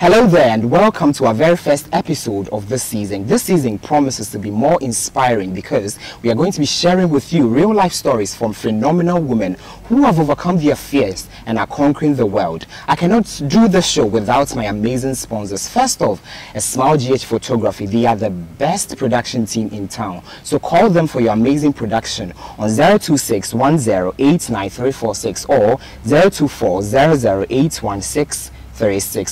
Hello there and welcome to our very first episode of this season. This season promises to be more inspiring because we are going to be sharing with you real life stories from phenomenal women who have overcome their fears and are conquering the world. I cannot do this show without my amazing sponsors. First off, Smile GH Photography. They are the best production team in town. So call them for your amazing production on 02610893346 or 02400816636.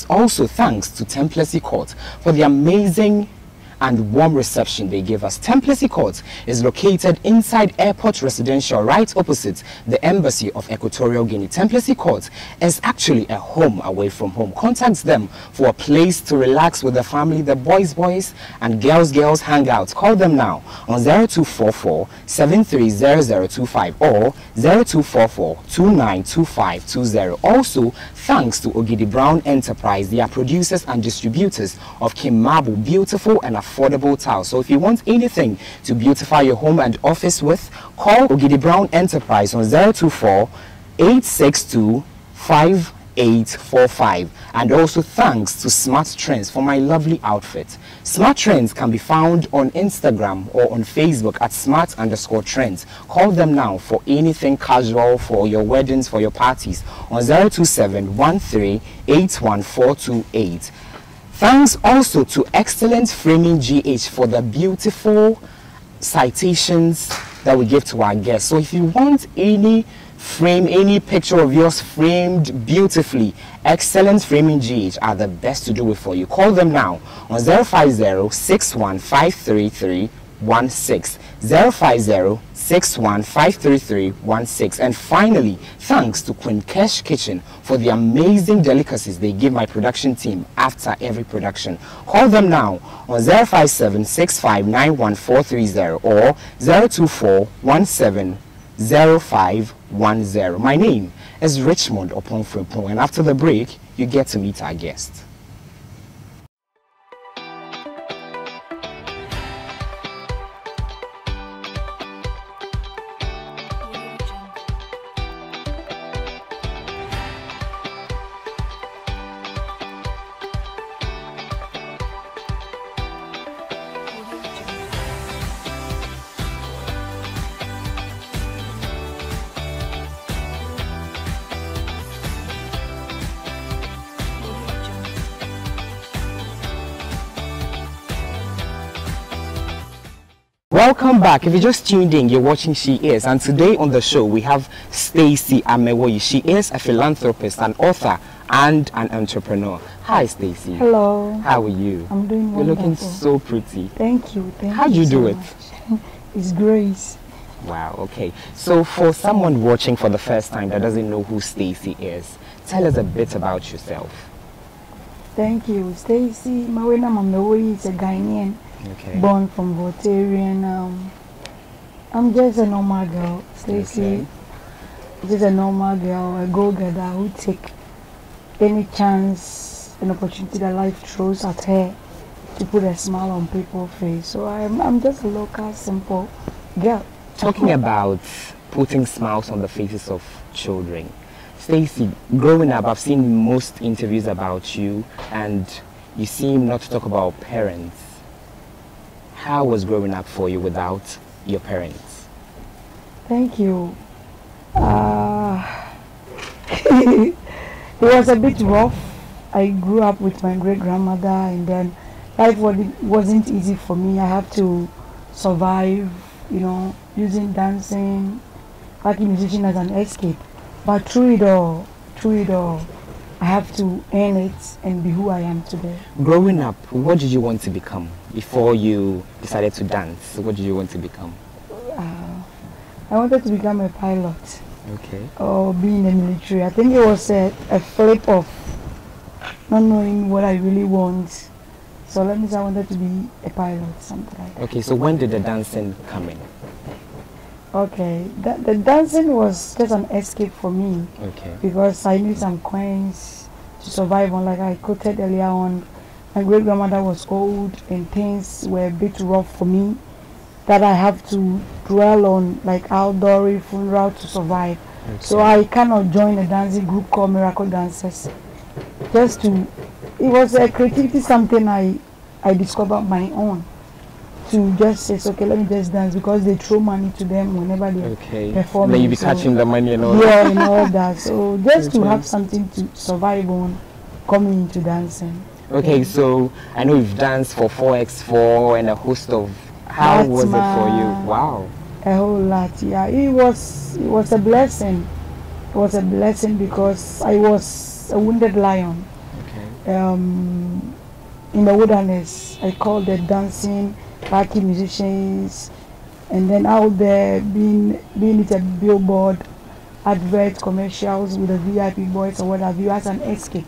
Also, thanks to Templessy Court for the amazing and warm reception they gave us. Templessy Court is located inside Airport Residential, right opposite the Embassy of Equatorial Guinea. Templessy Court is actually a home away from home. Contact them for a place to relax with the family, the boys and girls hangout. Call them now on 0244 730025 or 0244 292520. Also, thanks to Ogidi Brown Enterprise. They are producers and distributors of Kimabu beautiful and affordable tiles. So if you want anything to beautify your home and office with, call Ogidi Brown Enterprise on 024 862 5845. And also thanks to Smart Trends for my lovely outfit. Smart Trends can be found on Instagram or on Facebook at smart_trends. Call them now for anything casual, for your weddings, for your parties on 027 1381428. Thanks also to Excellent Framing GH for the beautiful citations that we give to our guests. So if you want any frame, any picture of yours framed beautifully, Excellent Framing GH are the best to do it for you. Call them now on 050-6153316, 050-6153316. And finally, thanks to Queen Kesh Kitchen for the amazing delicacies they give my production team after every production. Call them now on 057-6591430 or 024170510. My name is Richmond Oponfripo, and after the break, you get to meet our guest. Welcome back. If you just tuned in, you're watching She Is, and today on the show we have Stacy Amewoyi. She is a philanthropist, an author, and an entrepreneur. Hi, Stacy. Hello. How are you? I'm doing wonderful. You're looking so pretty. Thank you. How do you do it? It's grace. Wow. Okay. So for someone watching for the first time that doesn't know who Stacy is, tell us a bit about yourself. Thank you. Stacy Amewoyi is a Ghanaian. Okay. Born from Voltarian. I'm just a normal girl. Stacy is a normal girl, a go-getter who take any chance, an opportunity that life throws at her to put a smile on people's face. So I'm just a local, simple girl. Talking about putting smiles on the faces of children, Stacy, growing up, I've seen most interviews about you, and you seem not to talk about parents. How was growing up for you without your parents? Thank you. It was a bit rough. I grew up with my great-grandmother, and then life wasn't easy for me. I have to survive, you know, using dancing, like musician as an escape. But through it all, I have to earn it and be who I am today. Growing up, what did you want to become before you decided to dance? What did you want to become? I wanted to become a pilot. Okay. Or be in the military. I think it was a flip of not knowing what I really want. So let me say I wanted to be a pilot, something like that. Okay, so when did the dancing come in? Okay, the dancing was just an escape for me. Okay. Because I need some coins to survive on. Like I quoted earlier on, my great grandmother was old and things were a bit rough for me, that I have to dwell on, like outdoor funeral to survive. Okay. So I cannot join a dancing group called Miracle Dancers, just to it was a creativity, something I discovered my own. To just say, okay, let me just dance, because they throw money to them whenever they perform. Then you be catching the money and all that. Yeah, and all that. So just to have something to survive on, coming into dancing. Okay, so I know you've danced for 4x4 and a host of. How was it for you? Wow. A whole lot, yeah. It was a blessing. It was a blessing because I was a wounded lion. Okay. In the wilderness, I called the dancing party musicians, and then out there being it a billboard, advert, commercials with the VIP boys or whatever, you as an escape.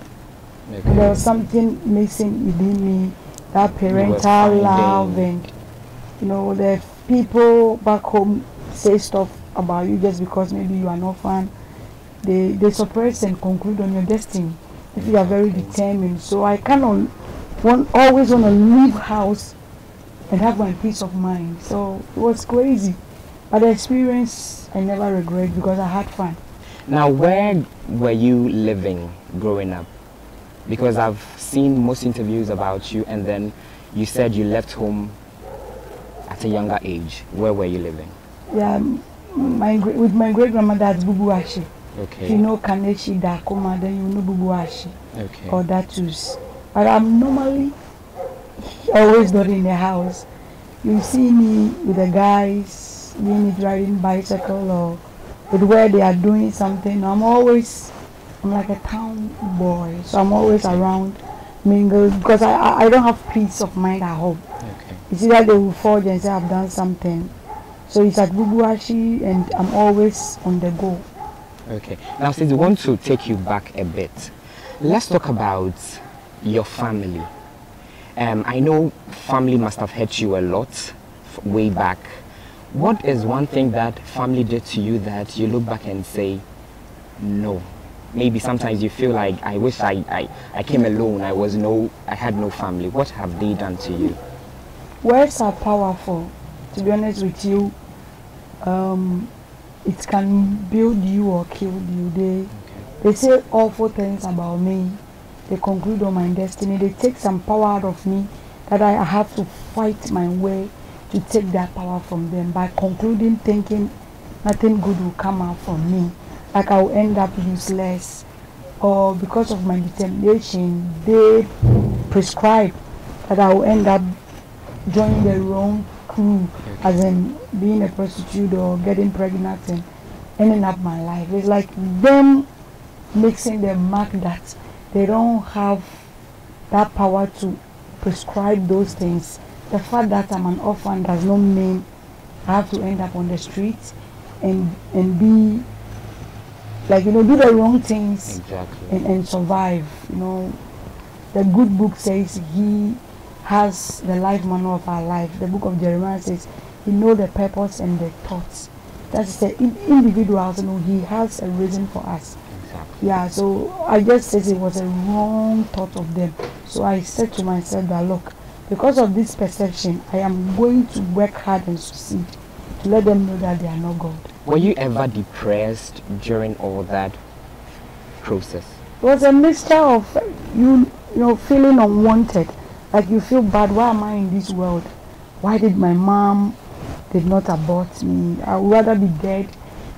Okay. There was something missing within me, that parental love, and the people back home say stuff about you just because maybe you are an orphan. They suppress and conclude on your destiny if you are very determined. So I always want to leave house and have my peace of mind. So it was crazy, but the experience I never regret because I had fun. Now, where were you living growing up? Because I've seen most interviews about you, and then you said you left home at a younger age. Where were you living? Yeah, with my great grandmother at Bubuashi. Okay. If you know Kaneshi Dakoma, then you know Bubuashi. Okay. Or Datus. But I'm normally always not in the house. You see me with the guys, being it riding bicycle or with where they are doing something. I'm like a town boy, so I'm always around, mingle, because I don't have peace of mind at home. Okay. It's either they will forge and say I've done something. So it's at Bubuashi and I'm always on the go. Okay. Now, since we want to take you back a bit, let's talk about your family. I know family must have hurt you a lot way back. What is one thing that family did to you that you look back and say, no? Maybe sometimes you feel like, I wish I came alone, I had no family. What have they done to you? Words are powerful. To be honest with you, it can build you or kill you. They say awful things about me. They conclude on my destiny. They take some power out of me that I have to fight my way to take that power from them by concluding, thinking nothing good will come out from me. Like I will end up useless, or because of my determination, they prescribe that I will end up joining the wrong crew, as in being a prostitute or getting pregnant and ending up my life. It's like them mixing the mark that they don't have that power to prescribe those things. The fact that I'm an orphan does not mean I have to end up on the streets and be like, do the wrong things. Exactly. and survive. The good book says he has the life manual of our life. The book of Jeremiah says he knows the purpose and the thoughts. That's the individuals, he has a reason for us. Exactly. Yeah, so I just said it was a wrong thought of them. So I said to myself that, look, because of this perception, I am going to work hard and succeed to let them know that they are not God. Were you ever depressed during all that process? It was a mixture of feeling unwanted, like you feel bad. Why am I in this world? Why did my mom did not abort me? I would rather be dead.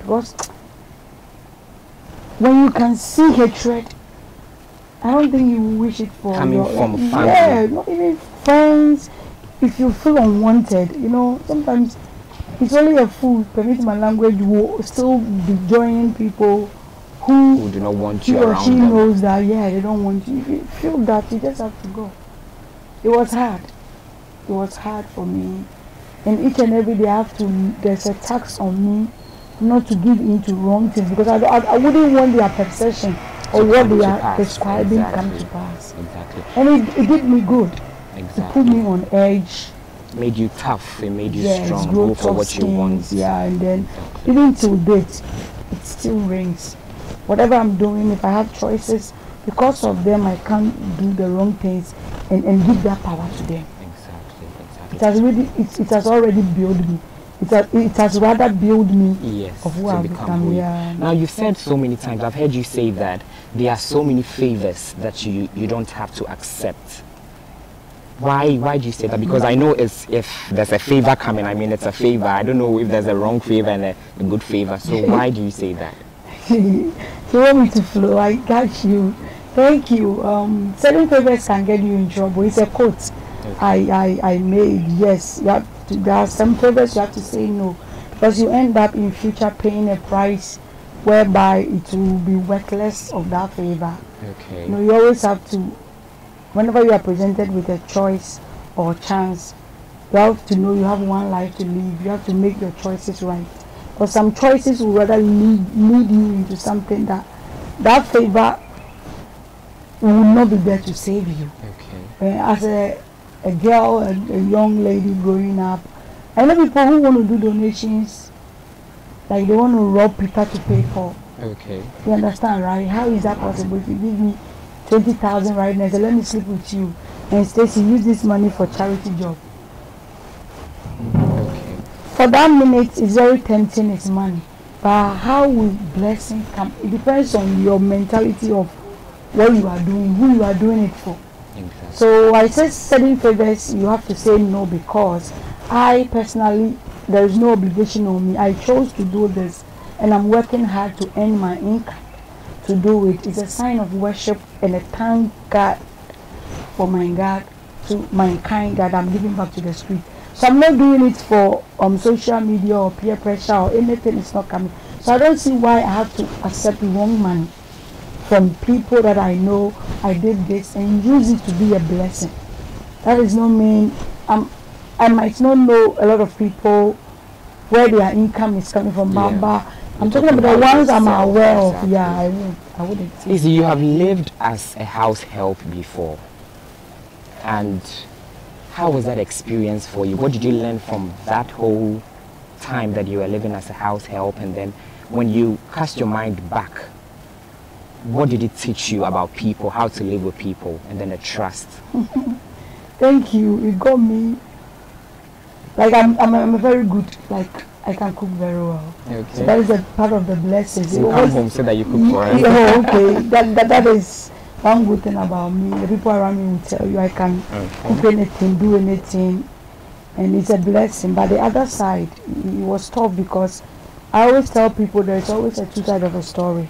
Because when you can see hatred, I don't think you wish it for coming from family. Yeah, not even friends. If you feel unwanted, sometimes it's only a fool, permit my language, will still be joining people who do not want you he or around she them. knows that, they don't want you. If you feel that, you just have to go. It was hard. It was hard for me. And each and every day there's a tax on me not to give in to wrong things, because I wouldn't want their perception or what they are prescribing come to pass. Exactly. And it did me good. Exactly. It put me on edge. Made you tough, it made you strong, grow go for what you want. Yeah, and then even till date, it still rings. Whatever I'm doing, if I have choices, because of them, I can't do the wrong things and give that power to them. Exactly. It has already built me. it has rather built me yes, of who I've become. Yeah. Now you've said so many times, I've heard you say that there are so many favors that you don't have to accept. Why do you say that? Because I know if there's a favor coming, I mean it's a favor. I don't know if there's a wrong favor and a good favor. So why do you say that? You want me to flow? I got you. Thank you. Certain favors can get you in trouble. It's a quote I made. Yes, there are some favors you have to say no, because you end up in future paying a price whereby it will be worthless of that favor. Okay. You always have to, whenever you are presented with a choice or chance, you have to know you have one life to live. You have to make your choices right. Because some choices will rather lead you into something that favor will not be there to save you. Okay. As a girl, a young lady growing up, I know people who want to do donations, like they want to rob people to pay for. Okay. You understand, right? How is that possible? If you give me 20,000 right now, so let me sleep with you, and Stacy, use this money for charity job. Okay. For that minute, it's very tempting, it's money. But how will blessing come? It depends on your mentality of what you are doing, who you are doing it for. So I say certain favors you have to say no, because I personally, there is no obligation on me. I chose to do this and I'm working hard to earn my income to do it. It's a sign of worship and a thank God for mankind that I'm giving back to the street. So I'm not doing it for social media or peer pressure or anything. It's not coming. So I don't see why I have to accept wrong money from people that I know I did this and use it to be a blessing. That does not mean I might not know a lot of people where their income is coming from. Yeah. Bamba. I'm talking about the ones I'm aware of. Exactly. Yeah, I wouldn't. Lizzie, you have lived as a house help before, and how was that experience for you? What did you learn from that whole time that you were living as a house help, and then when you cast your mind back, what did it teach you about people, how to live with people, and then the trust? Thank you. It got me. Like I'm a very good, like I can cook very well. Okay. So that is a part of the blessings. You come home so that you cook for us. Oh, okay. That is one good thing about me. The people around me will tell you I can cook anything, do anything, and it's a blessing. But the other side, it was tough, because I always tell people there's always a two sides of a story.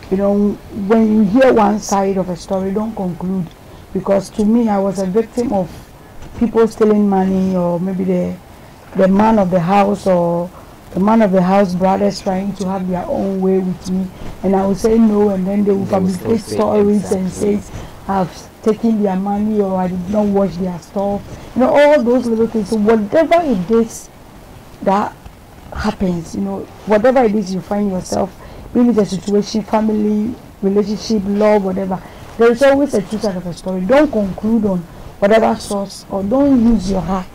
You know, when you hear one side of a story, don't conclude, because to me, I was a victim of people stealing money, or maybe the man of the house or the man of the house brothers trying to have their own way with me, and I would say no, and then they will fabricate stories and say I've taken their money or I did not wash their stuff. You know, all those little things. So whatever it is that happens, you know, whatever it is you find yourself, be it a situation, family, relationship, love, whatever, there is always a two sides of a story. Don't conclude on whatever source, or don't use your heart,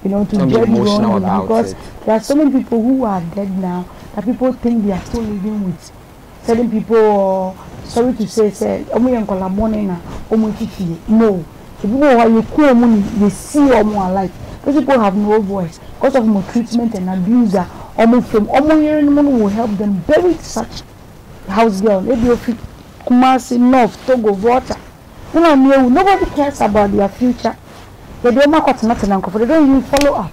you know, to get wrong, because there are so many people who are dead now that people think they are still living with certain people, or sorry to say no, the people who are you see alive. Those people have no voice because of maltreatment and abuse. Will help them bury such house girl. Maybe if Kumasi, North, Togo, water. Nobody cares about their future. They don't even follow up.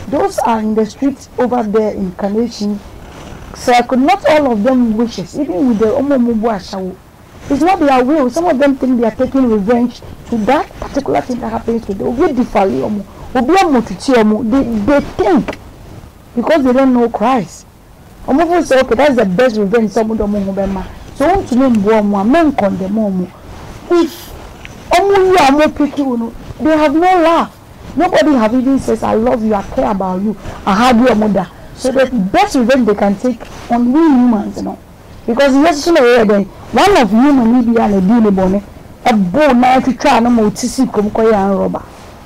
Those are in the streets over there in Carnation. So not all of them wishes, even with the Omo. It's not their will. Some of them think they are taking revenge to that particular thing that happens to them. They think, because they don't know Christ. Omo say, okay, that's the best revenge someone don't know. So want to name men condemn. If you are more picky, they have no love. Nobody have even says I love you, I care about you, I have your mother. So the best revenge they can take on we humans, you know. Because yesterday one of human media and a deal bonnet, a bow now to try no more to see come and robber.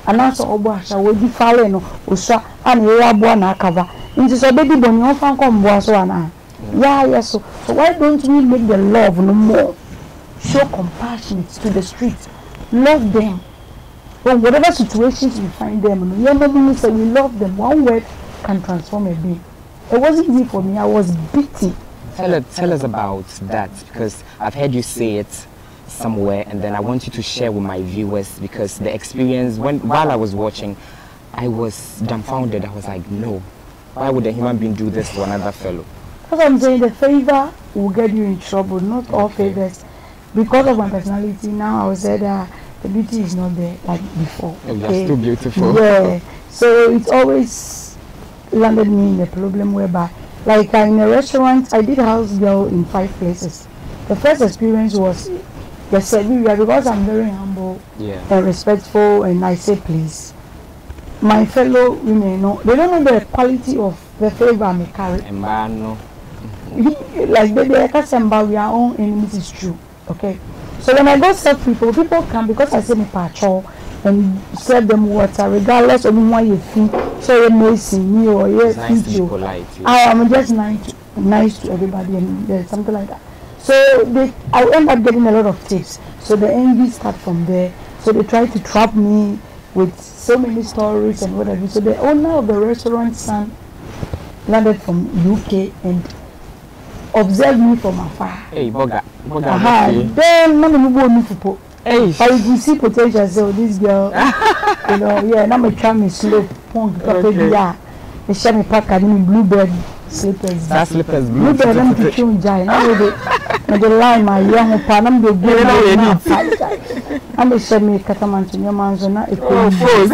And also Obasha will be falling or so and we are born a cover. Into so baby bonny often come was one. Yeah, yes. So why don't we make the love no more? Show compassion to the streets. Love them. From whatever situations we find them, we love them. One word can transform a being. It wasn't easy for me. I was beaten. Tell us about that, because I've heard you say it somewhere, and then I want you to share with my viewers, because the experience while I was watching, I was dumbfounded. I was like, no, why would a human being do this to another fellow? Because I'm saying the favor will get you in trouble, not all favors. Because of my personality, now I would say that the beauty is not there like before. Oh, you're still beautiful. Yeah. So it's always landed me in a problem whereby, like in a restaurant, I did house girl in 5 places. The first experience was the serving, because I'm very humble and respectful, and I say please. My fellow women, they don't know the quality of the favor I may carry. Like baby, we are own enemies, is true. Okay. So when I go serve people come because I say me patrol and serve them water, regardless of what you think. So you may see me or yes, nice to be polite. I am just nice to everybody, and something like that. So I end up getting a lot of tips. So the envy start from there. So they try to trap me with so many stories and whatever. So the owner of the restaurant son landed from UK and observed me from afar. Hey, Boga. Then none of me go me for. Hey, I will see potential. So this girl, now me try me slow punk. They share me pack and bluebird slippers. That slippers bluebird. I'm to show Jai. Now they lie my young pan. I'm the good. I'm share me cataman to your man's and not a cool pose.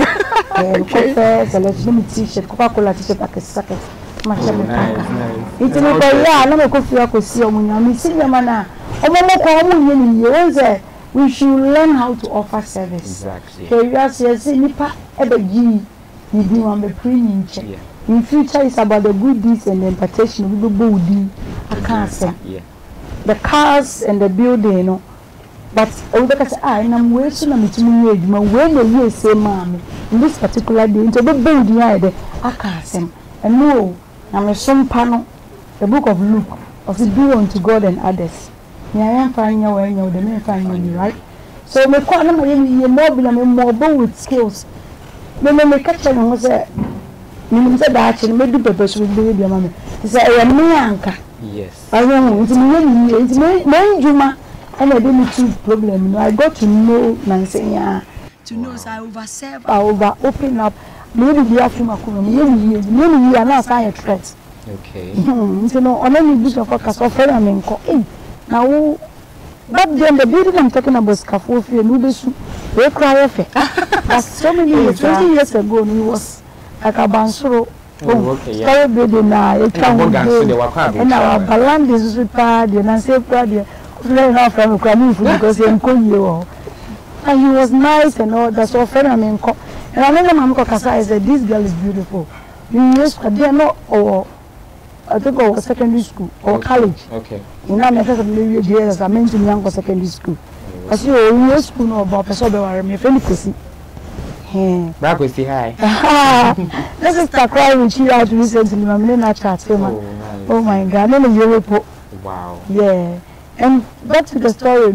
Coffee, let me t-shirt, Coca-Cola t-shirt like a socket. Nice. It's a coffee. I could see a woman. See the man. We should learn how to offer service. Exactly. Okay, we are saying nipa ebegi you do on the premium check. In future it's about the good deeds and the impartation. We go do I can't say. The cars and the building, But I'm waiting on it to me. When you say, Mommy, in this particular day, into the building, I can't say. And no, I'm a song panel, the book of Luke, of the do unto God and others. I am finding your way, the men finding you, right? So, my corner, mobile and mobile with skills. When I catch them, was a said actually, maybe the person will be your mammy. He said, I am my anchor. Yes. I know, it's me, Juma. And I didn't see problem. I got to know Nancy. To know I overserve, I over open up. Maybe the afternoon, maybe you are not a threat. Okay. You know, on any bit of focus of friend. Now, but then the building I'm talking about scaffold, they cry off it. But so many years, 20 years ago, he was like a bansuro. Story building now, it can't be. And our baland is repaired, and I say, from because he and he was nice and all that. So friend and I remember Mama Kasa said this girl is beautiful. They are not or I think or secondary school or college. Okay. You know, I mentioned young secondary school. Because you know school no about person be worry me friend Kwesi. Back with the hi. Let's just start crying with you out recently. My name chat. Oh my God, no Europe. Wow. Yeah. And back to the story,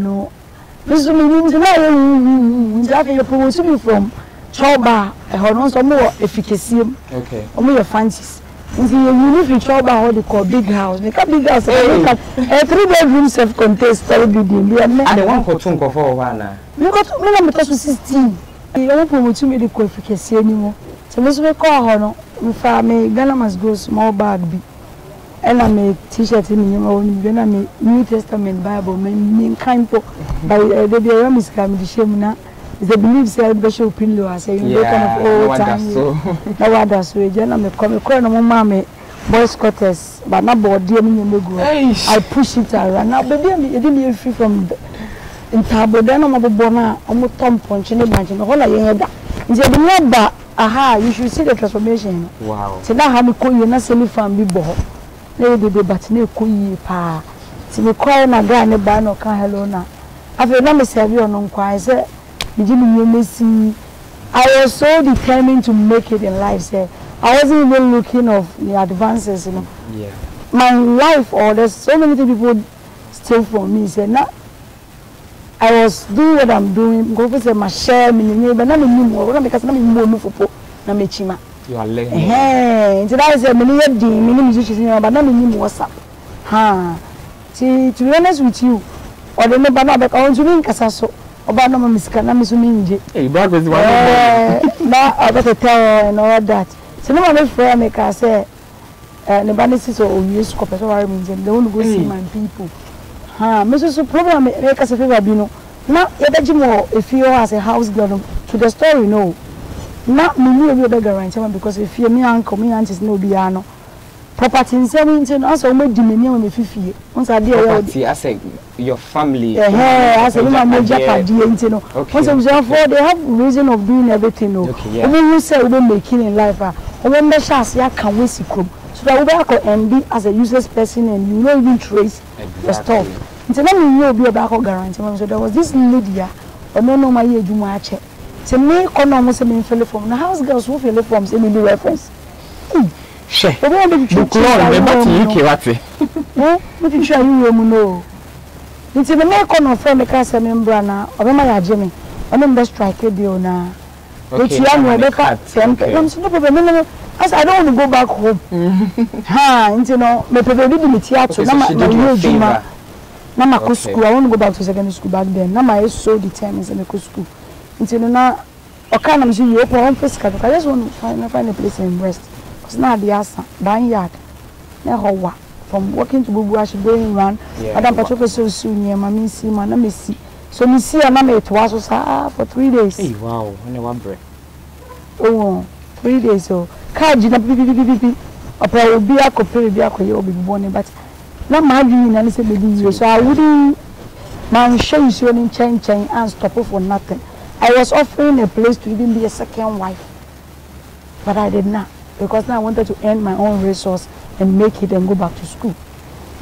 this means you promote me from Choba, a horn, some more efficacy. Okay. Only your fancies. You live in Choba, what they call big house. Make a big house, a 3-bedroom self-contained story building. And the one for Tunko for one. You got to me 16. You don't promote me the efficacy anymore. So let's call her. If I may, Ghana must go small bag. And I make t-shirts in your own, then I make New Testament Bible, mean kind for by the Bible is coming to Shemuna. Is the belief said Bishop Pillow, I say, you kind of old time. No one does so. Then I'm a comic corner, mamma, boys quarters, but not board, dear me, I push it around. Now, but then you didn't free from in Tabo, then I'm a bona, almost Tom Punch, and imagine all I had. Is a number, aha, you should see the transformation. Wow. So now, I'm calling you, not semi family boy. But no cool pa. See me crying a guy in a ban or can hello now. I've never said you on quiet. You missing. I was so determined to make it in life. Say I wasn't even looking of the advances, Yeah. My life, or there's so many people still from me. Say now, I was doing what I'm doing. Go for my share, but not me because I'm move for na me chima. You are learning. Hey, so that is a many musicians, but not me WhatsApp. Ha. See, to be honest with you, or the number back on to me, Casaso, or Banama Miskana Misuminji. Hey, Bob is one. Now I better tell and all that. So no one for me, I say, the banisses or use copper means and don't go see my people. Ha, Mrs. Program make us a favor, you know. Now, if you as a house girl to the story, no. Not me, you will be guarantee because if you me uncle, me aunties no piano. Property in 17 also made dominion with 50. Once I did, I say your family. Yeah, I said, major party, you know. Once I was for they have reason of doing everything. Okay, when you say we making in life, when the chance ya can we see come. So that we are and be as a useless person and you don't even trace the stuff. Until then, you will be a back guarantee. So there was this lady, or no, my year, do my check. To me, almost a fill form. The house girls who fill forms in the reference. She. But what did you try? What did you try? You know. It's in the make on of friend, the castle member now, or my Jimmy. I mean, the strike a deal now. Which you are the cat. As I don't want to go back home. Ha, you know, my baby did the theatre. Now, my school, I want to go back to secondary school back then. Now, my so determined in the school. Until now, I can't see you open physical. I just want to find a place in rest. Because now the answer, vineyard. Now, from working to Bubu, I should go in run. Madam Patrick so soon, yeah, Mammy see, my name is so me see a mamma it was for 3 days. Hey, wow, only one break. Oh, 3 days. So, card you know, or probably be a copy, be a coyote, be born, but not my dream, and it's a baby. So I wouldn't man show you any change and stop for nothing. I was offering a place to even be a second wife, but I did not because now I wanted to earn my own resource and make it and go back to school.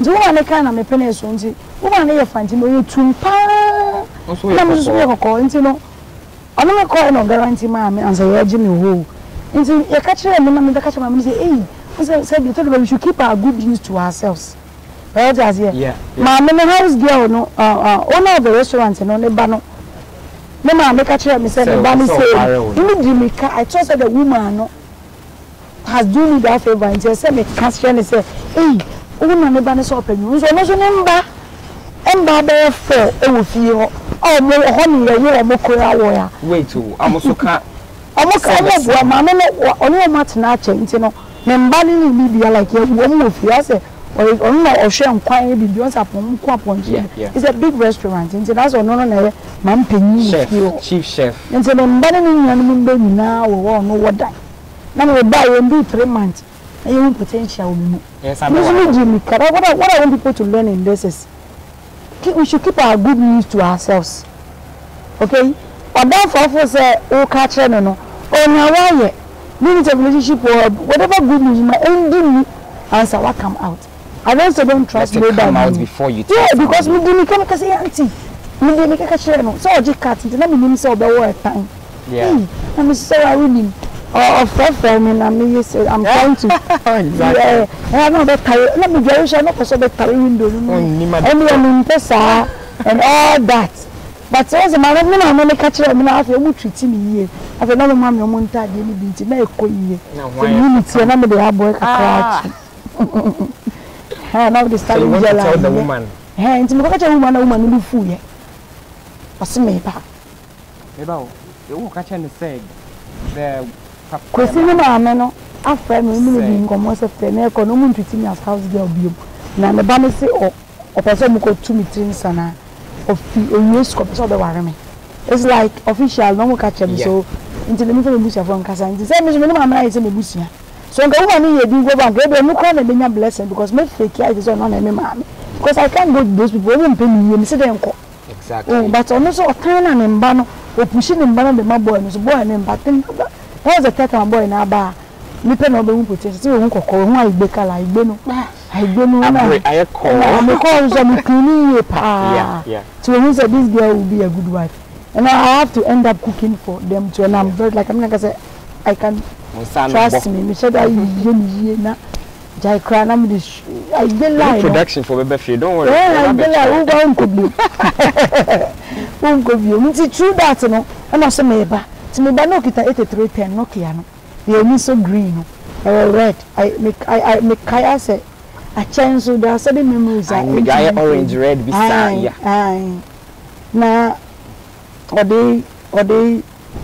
So when I kind of my pennies on the woman here finding me to I'm just calling, you know. I'm not calling no guarantee my and say, Jimmy, who into a catcher and then the catcher and say, hey, said you told me we should keep our good news to ourselves. Well, just here, yeah. My house girl, no, owner of the restaurant and only banner. No man, make a chair, Mr. Bani say, immediately, I trust that the woman no, has done me that favor and said, me question and say, hey, woman, the banner so open. So, no, number, and Baba for, oh, feel, oh, more honey, you are more cool. Wait, I'm also can't. I'm also, mamma, only a match natching, you know, Membani media like a woman of you, or share and quiet beyond upon it's a big restaurant, and that's on Mam Penny, chief chef. And so I'm banning baby now or no what that. Now we buy and do 3 months. And you want potential. Yes, I'm Jimmy. What I want people to learn in this is we should keep our good news to ourselves. Okay? Or therefore, say, oh, catch no, or now, why? Meaning of relationship or whatever good news my ending answer what come out. I don't trust me come out before you. Yeah, because we didn't come say auntie. We didn't make a share no. So I just cut it. Let me name so the word time. Yeah. I'm so I really friend and I'm trying to exactly. Yeah. I know that let me very sure not so that window. And all that. But as a man, I'm going to catch them and I will treat me here. I have another mammy on one time, you need to make a year. Unity and I'm the boy. Now the style of the woman. Hey, to look at a woman who fool ye. What's me, pa? About you will catch and say the question of our man. Our friend will be almost a ten economy treating as house girl. Now the banner say, or person who got 2 meetings and of the it's like official, no more catch them. So, into the middle of the bush from Cassan, the same as my man is in the bush. So, go on here, do go back, no call and be blessing because my fake is on any man. Because I can't go to those people, won't pay me, and sit there. Exactly. But also a time and banner, or pushing and banner the my boy, and boy, and but then there's a cat boy in our bar. Nipping on the room potential, who call my baker like Beno. I don't know. I call some cleaning pa. Yeah. So who said this girl will be a good wife, and I have to end up cooking for them too. And I'm very like I'm gonna say, I can trust me. Me said I na jai cry na me this. I dey lie. Production for baby. Don't worry. Yeah, I dey lie. Who going to be? won't go view. True that, no, and also maybe. To me, no kita 8310 Nokia no. The only so green, red. I make Kaya say a chance so there are certain memories. I make orange red beside ya. Na or they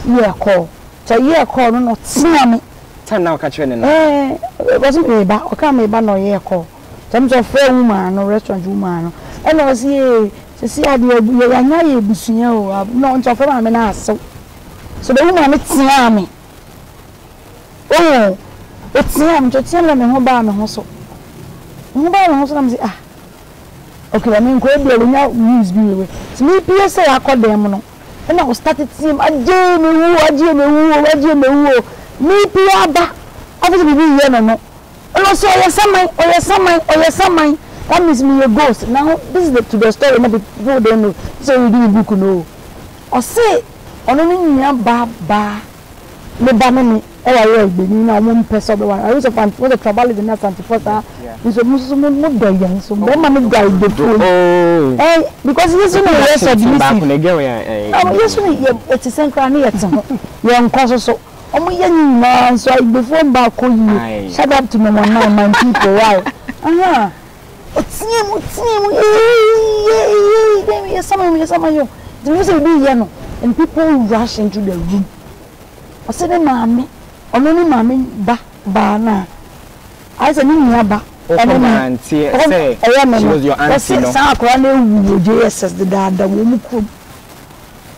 year call. So year call no tsunami. Time now catch you in. Wasn't me ba o come me ba no year call. Some of friend woman no restaurant woman no. And I was here. See I dey yanya ye busunya o. No nto fa me na aso. So the woman tia me. Oh, it's him to tell me who ba me ho so. Who ba me ho so na me say ah. Okay, I mean go dey we news be we. So me pie say akọdem no. And I started seeing aje me wu. Me pie aba. After me be here no. And also oya samai. That means me a ghost. Now this is to the story maybe people don't know. So we do book no. Or say ono ni nya ba me ba me e be ni na mo person be one. I was a fan for the tribalism in that antifosa. So mo do yan so be ma me guide the phone. Because this one is so yes we it is central na yet ho. Ye nko so omo ye nyina so before ba ko yi. Shout out to my people wow. Otiemu someone yo. The music be here no and people rush into the room. I said mama only mama ba na. I said ni ba. Auntie say she was your auntie no. Sa akwa na ewu JSS the dad wo mu krom.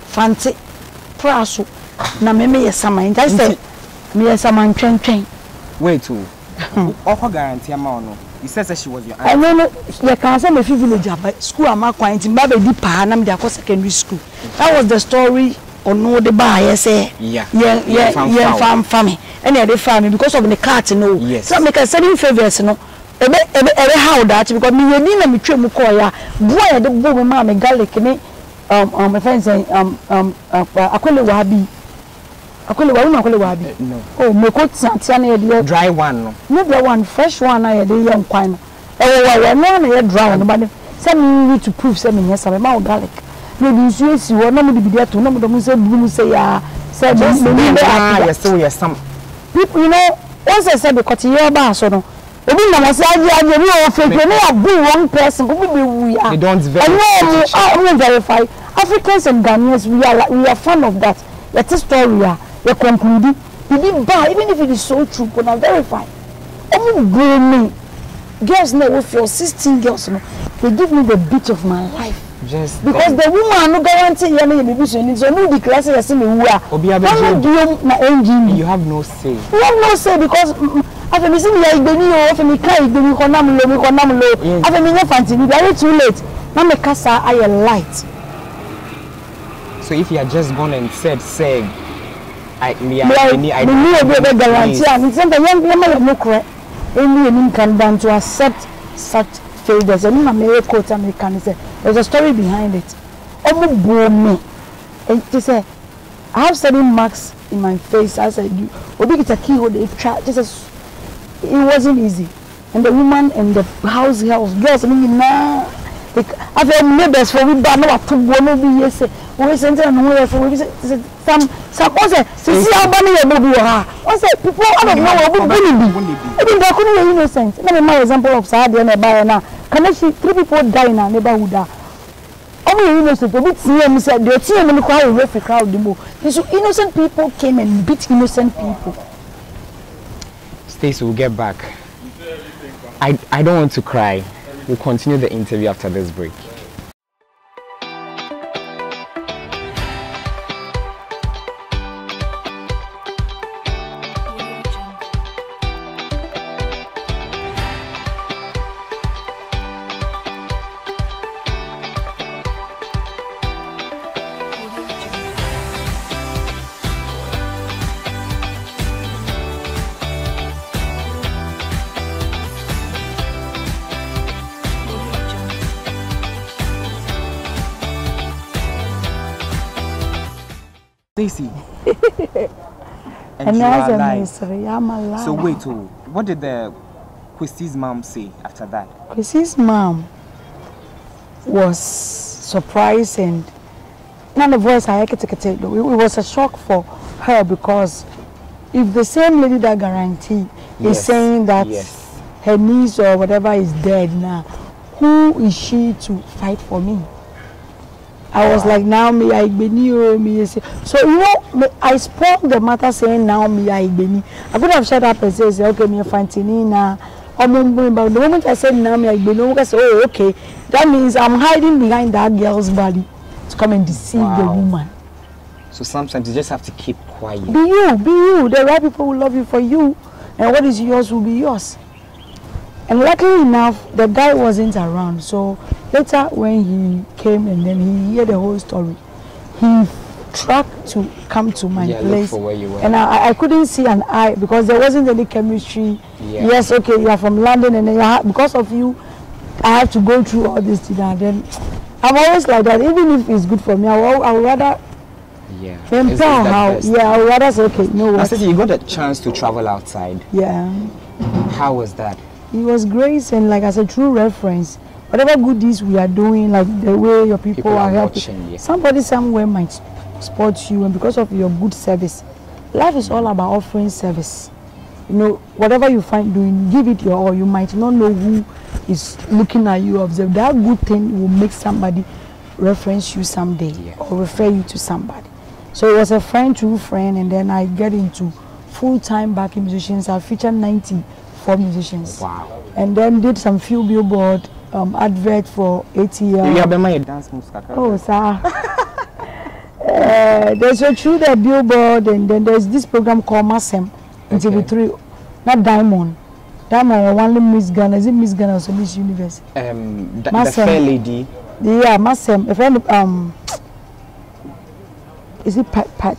Fanti praso na me yesama. I said me yesama ntwentwen. Wait to. Offer guarantee ama no. He says she was your aunt. I know you can say my village but school am quite in Baba di pa na me dey secondary school. That was the story on no the bar say. Yeah, family. And they family because of the cat no. Yes. So make a selling favors no. Ebe how that because me yedi na me twem call ya. Boy the boy ma me garlic ni my friend say akwele wabi. No. Oh, me ko tia na ye dry one no. No dry one, fresh one na ye dey young kwan. No ye dry one but say me need to prove say me yes am ma garlic. Me bi nsu esi wo na me bi dey to na me do say bu say ya say me dey yes some people you know once I say because you ba so no obi na say aje bi o fake na ya bu one person obi be we are. They don't verify. Africans and Ghanaians we are fan of that. That is story we conclude even if it is so true but now verify. Me girls now with your 16 girls no they give me the beat of my life just because the woman no guarantee you no be so no declare say say me who you have no say. You have no say because after me see me igbeni o after me kai igbeni ko nam lo after me nya fancy be very too late na me kasa aye light. So if you had just gone and said I guarantee and sometimes young no correct any can down to accept such failures and my quote American say there's a story behind it. Me and they say I have certain marks in my face as I do obi get a keyhole they try just it wasn't easy and the woman and the house girls I mean na I've had neighbors for we ba no to no be yes we send no for we some also see how many you be ha I say people I don't know what even they couldn't innocent let me my example of sad na ba na can see 3 people die in our neighborhood only innocent to beat me say the team me quite a crowd the more so innocent people came and beat innocent people. Stacy will get back. I don't want to cry. We'll continue the interview after this break. Stacy. And you are alive. So wait, what did the Chrissy's mom say after that? Chrissy's mom was surprised and Now the voice I it was a shock for her, because if the same lady that guarantee is saying that her niece or whatever is dead now, who is she to fight for me? I was like, now me I beni me. So you know, I spoke the matter saying now me I beni. I could have shut up and said, okay, me Fantinina. But the moment I said now me I beni, I said, oh okay, that means I'm hiding behind that girl's body to come and deceive the woman. So sometimes you just have to keep quiet. Be you. The right people will love you for you, and what is yours will be yours. And luckily enough, the guy wasn't around. So later when he came and then he heard the whole story, he tried to come to my place. Look for where you were. And I couldn't see an eye because there wasn't any chemistry. Yes, okay, you are from London, and then because of you, I have to go through all this thing. And then I'm always like that. Even if it's good for me, I would rather. I would rather say, okay, no what. I said you got a chance to travel outside. Yeah. How was that? It was great, and like I said, true reference. Whatever good deeds we are doing, like the way your people are helping, somebody somewhere might support you, and because of your good service, life is all about offering service. You know, whatever you find doing, give it your all. You might not know who is looking at you, observe. That good thing will make somebody reference you someday or refer you to somebody. So it was a friend, true friend, and then I get into full-time backing musicians. I featured 94 musicians. Wow. And then did some few billboard advert for ATL. You have been dance music. Oh, sir. There's a through the billboard, and then there's this program called Masem in TV3. Not Diamond. Diamond only Miss Ghana. Is it Miss Ghana or Miss Universe? The fair lady. Yeah, Masem. A friend is it Pat?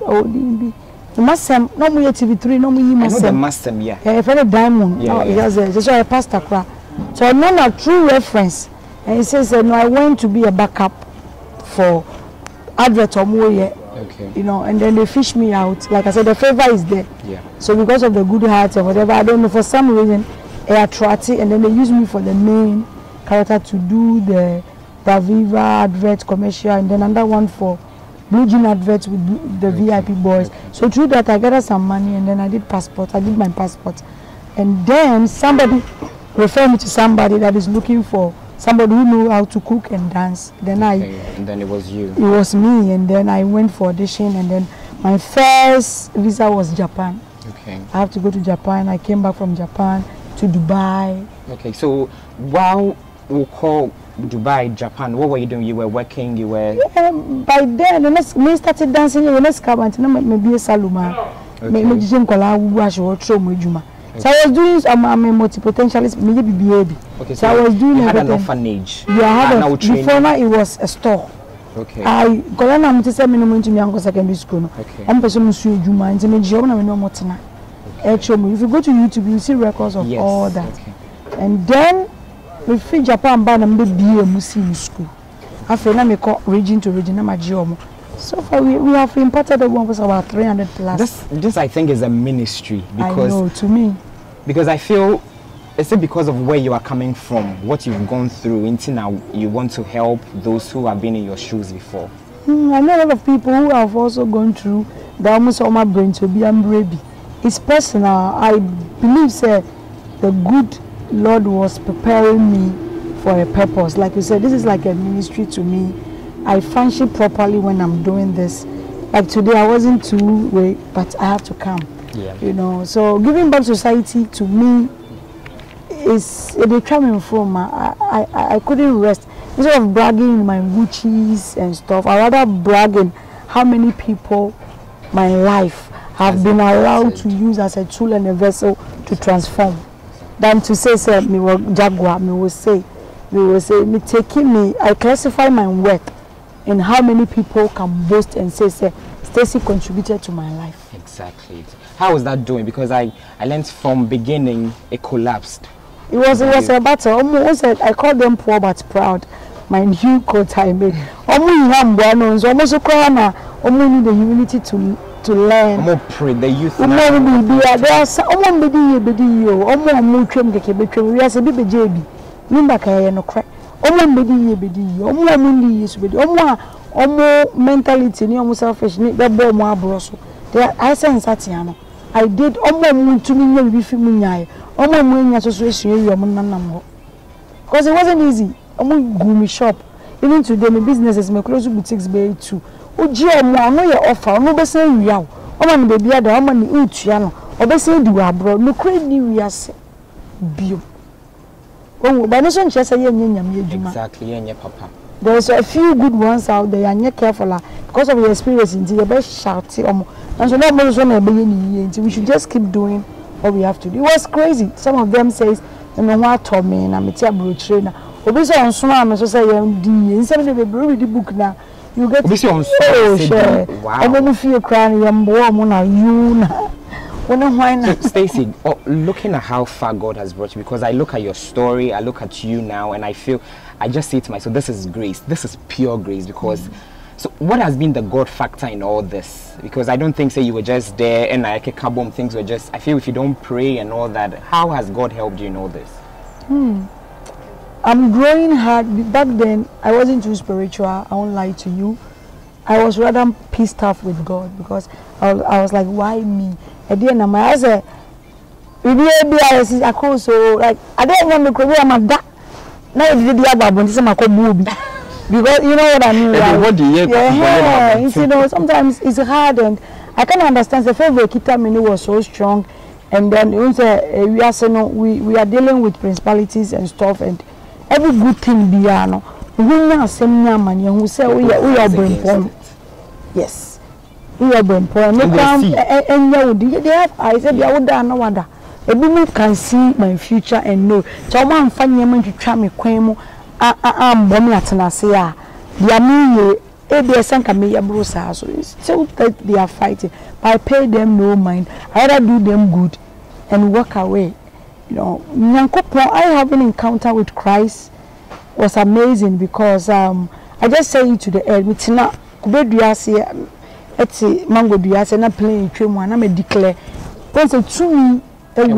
Oh, the Masem. No more TV3. No more Masem. I know the Masem. Yeah. A friend of Diamond. Yeah. Yes, a pastor. So I know a true reference, and he says, "No, I want to be a backup for advert or more." Okay. You know, and then they fish me out. Like I said, the favor is there. Yeah. So because of the good heart or whatever, I don't know, for some reason, they attract it, and then they use me for the main character to do the Viva advert commercial, and then another one for Blue Jean adverts with the VIP boys. So through that, I gathered some money, and then I did passport. I did my passport, and then somebody referred me to somebody that is looking for somebody who knew how to cook and dance. Then and then it was you. It was me, and then I went for audition, and then my first visa was Japan. Okay. I have to go to Japan. I came back from Japan to Dubai. Okay, so while we call Dubai, Japan, what were you doing? You were working, you were... Yeah, by then, when I started dancing, let's come and maybe a saluma. So I was doing, I'm a multi-potentialist, maybe. Okay, so I was doing you had an orphanage. Yeah, I had before now it was a store. Okay. I got an minimum to me secondary school. Okay. I'm person Juma and if you go to YouTube, you see records of all that. Okay. And then we feel Japan ban and be a Muslim school. I feel now we call region to region. So far we have imported the one was about 300 plus. This I think is a ministry, because I know, to me. Because I feel, is it because of where you are coming from, what you've gone through, until now you want to help those who have been in your shoes before? I know a lot of people who have also gone through the almost all my brain to be baby. It's personal. I believe sir, the good Lord was preparing me for a purpose. Like you said, this is like a ministry to me. I function properly when I'm doing this. Like today I wasn't too late, but I have to come. Yeah. You know, so giving back to society to me is a coming from. I couldn't rest. Instead of bragging in my Gucci's and stuff, I rather bragging how many people my life have been allowed to use as a tool and a vessel to transform. Than to say me will Jaguar, me will say me taking me. I classify my worth in how many people can boast and say Stacy contributed to my life. Exactly. How was that doing? Because I learned from beginning it collapsed. It was a battle. I call them poor but proud. My new coat I made. Almost need the humility to learn. More pray the youth. Omo mentality ni omo selfish ni be bo mo abro so. There I sense that I did omo mu to me bi fi mu nyae. Omo mu nya so esu ewi omo nanam ho. Because it wasn't easy. Omo go me shop. Even today my businesses my close boutiques be too. Oji omo no ye offer, no be say wi awo. Omo ni baby ada, omo ni utua no. Obe say di wa abro, no kre ni wi ase. Bio. Oh, but no son say ye nyam ye djuma. Exactly, ye papa. There's a few good ones out there and you're careful because of your experience in the best shout and so not more so we should just keep doing what we have to do. It was crazy. Some of them says and what told me and I'm a trainer. Obviously on swam so say instead of read the book now you get wow. I'm gonna feel crying you Stacy, looking at how far God has brought you, because I look at your story, I look at you now, and I just say to myself, this is grace, this is pure grace, because, so what has been the God factor in all this? Because I don't think, say, you were just there, and like a kabom, things were just, I feel if you don't pray and all that, how has God helped you in all this? I'm growing hard. Back then, I wasn't too spiritual, I won't lie to you. I was rather pissed off with God, because I was like, why me? At the end of my answer, so like I don't want to go my that. Now you did the other this is my movie. Because you know what I mean, right? Yeah, you know, sometimes it's hard and I can understand the favorite kita mini was so strong and then we are dealing with principalities and stuff and every good thing biano. We are same man who say we are brain. Yes. We are born poor. No come and they have eyes. They are no wonder. Everyone can see my future and know. So I'm finding to try me kwemo. I'm bombing at Nasia. They are me. They sank me a bruiser. So it's still that they are fighting. But I pay them no mind. I rather do them good and walk away. You know, I have an encounter with Christ was amazing because I just say it to the end. It's not good. You see. It's mango do you na playing trim one I declare once a true and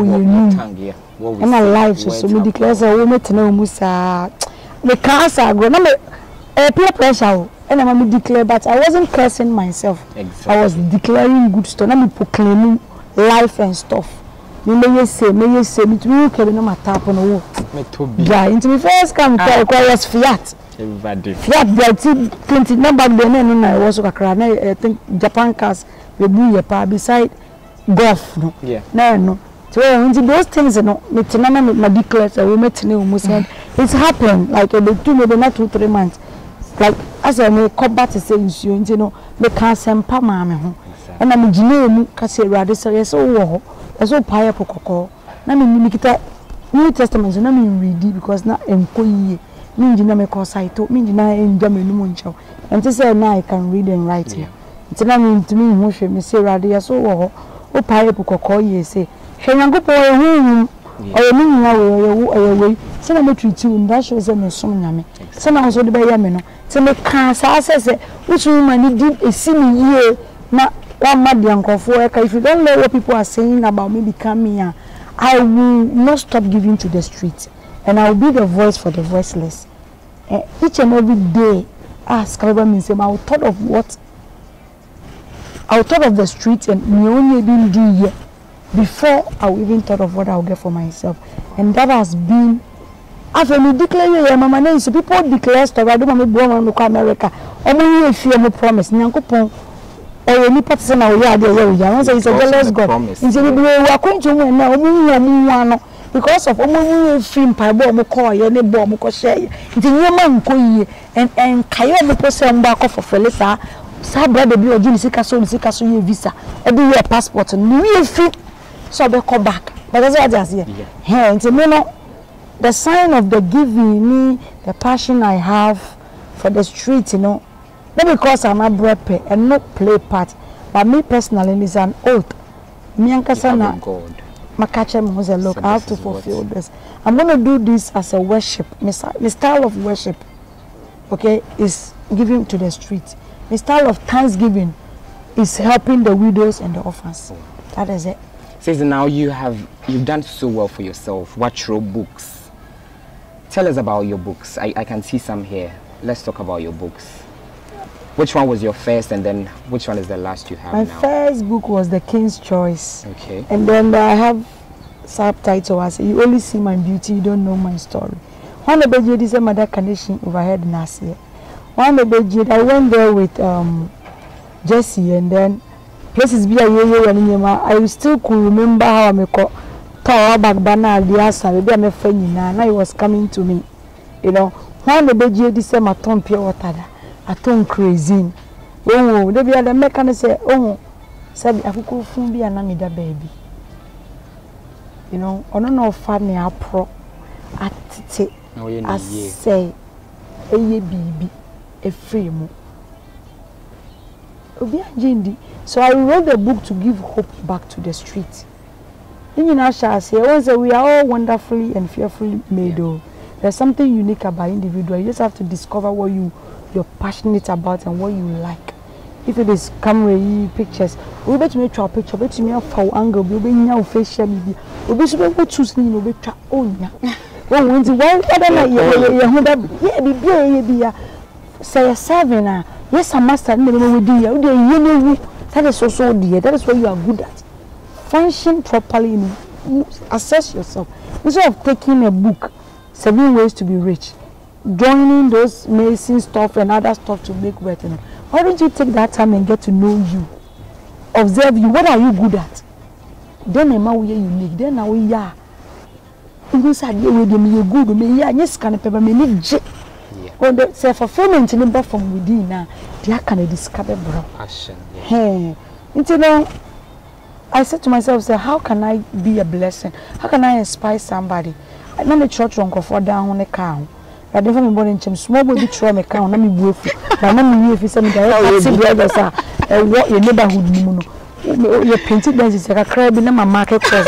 my life so me declare say we met na musa the cancer go na me peer pressure and I me declare but I wasn't cursing myself. Exactly. I was declaring good stuff na me proclaiming life and stuff me say me to okay no matter happen no me to be yeah into me first come tell was fiat. Everybody. Fiat Belty 20 number then I was I think Japan cars we do your pa beside golf no. Yeah. No. So into those things no me tinana me declare so we met no almost it's happened like the 2-3 months. Like as I may come back to say you know me can sempa ma me ho. And I'm gine mu ka say rade so yes wo so paya pokoko. Na me kita New Testament na me read because na enko yiye. Minjina me ko saito minjina enja me numu nchaw enti say na I can read and write here enti na me ntimi hu hwe me say rade ya so wo o pae pokoko ye say hwe nyankopon ye hu o me nwa we say na me treat you that shows me som nyame say na so de be ya me no say me kan sa say uchu mani di esimi ye na wa madiankofo e ka if you don't know what people are saying about me becoming I will not stop giving to the street and I will be the voice for the voiceless. Each and every day, ask I will thought of what I will thought of the streets and me only didn't do yet before I will even thought of what I will get for myself. And that has been after me declare mama name so people declare stuff I don't want me born to America. Only if you have promise. Nyankopon or any person now we are there. It's a jealous God. It's a we are going to win now. Because of omo film paibo mo call ye ne bo mo ko share nti nyema nko yie and kayo mo pose mba ko for felisa sa brother bi oji ni sika so ye visa e be your passport no we fit so be come back but that's what I say hey nti me no the sign of the giving me the passion I have for the street you know not because I'm a brother and not play part but me personally is an oath me ankasa na God Makachem was a look, I have to fulfill this. I'm going to do this as a worship. My style of worship, okay, is giving to the street. My style of thanksgiving is helping the widows and the orphans. That is it. Says now you've done so well for yourself. What your books? Tell us about your books. I can see some here. Let's talk about your books. Which one was your first, and then which one is the last you have My now? first book was The King's Choice. Okay. And then I have subtitle as You Only See My Beauty, You Don't Know My Story. One of the is a mother condition overhead last year. One of the I went there with Jesse, and then places be a year and I still could remember how I make tall back banner the answer. Maybe I'm a friend now. He was coming to me. You know, one of the this my tongue pure water. I tongue crazy. Oh, they be the mechanic say, oh, said I could phone be an amida baby. You know, I don't know funny I pro at it. I say, a baby, a frame. So I wrote the book to give hope back to the street. In I shall say, we are all wonderfully and fearfully made. Yeah. There's something unique about individual. You just have to discover what you're passionate about and what you like. If it is camera pictures, we bet me a picture, bet me a foul angle, we be now facial media. We be so able to see no better own. Oh, when the one other yeah, say a 7. Yes, a master, no dear. That is also dear. That is what you are good at. Function properly, assess yourself. Instead of taking a book, 7 ways to be rich, joining those amazing stuff and other stuff to make wealth. Why don't you take that time and get to know you, observe you? What are you good at? Then a man we are unique. Then now we are. You said you good. Me yes, can paper me need j. When the self-fulfillment in the from within now, they can discover passion. Hey, you know, I said to myself, say, how can I be a blessing? How can I inspire somebody? I know the church won't go for down on a cow. I don't have born in some small baby try me count. Let me go for. But let me if you send me the brothers are what your neighborhood. Your painted dance is like a crab in my market cross.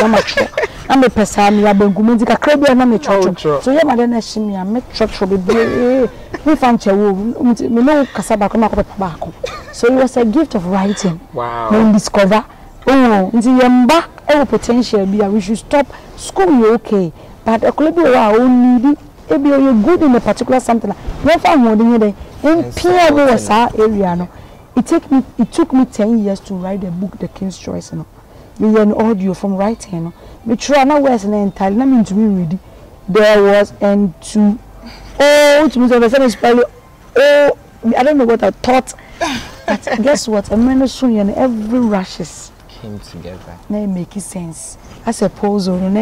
I'm a person, you are going to crab and I'm a church. So you're my nation, I met church for the we found your me no cassava come up tobacco. So it was a gift of writing. Wow. When discover, oh, into your back, our potential be we should stop school, you okay. But a club you are only maybe you're good in a particular something. You find more than you in Pierre was our area. No, it took me 10 years to write the book, The King's Choice. No, you an audio from writing. No, me try now where's an entire. Let me to be ready. There was and to to me the spell. Oh, I don't know what I thought. But guess what? A minute soon and every rushes came together. Now it makes sense. I suppose when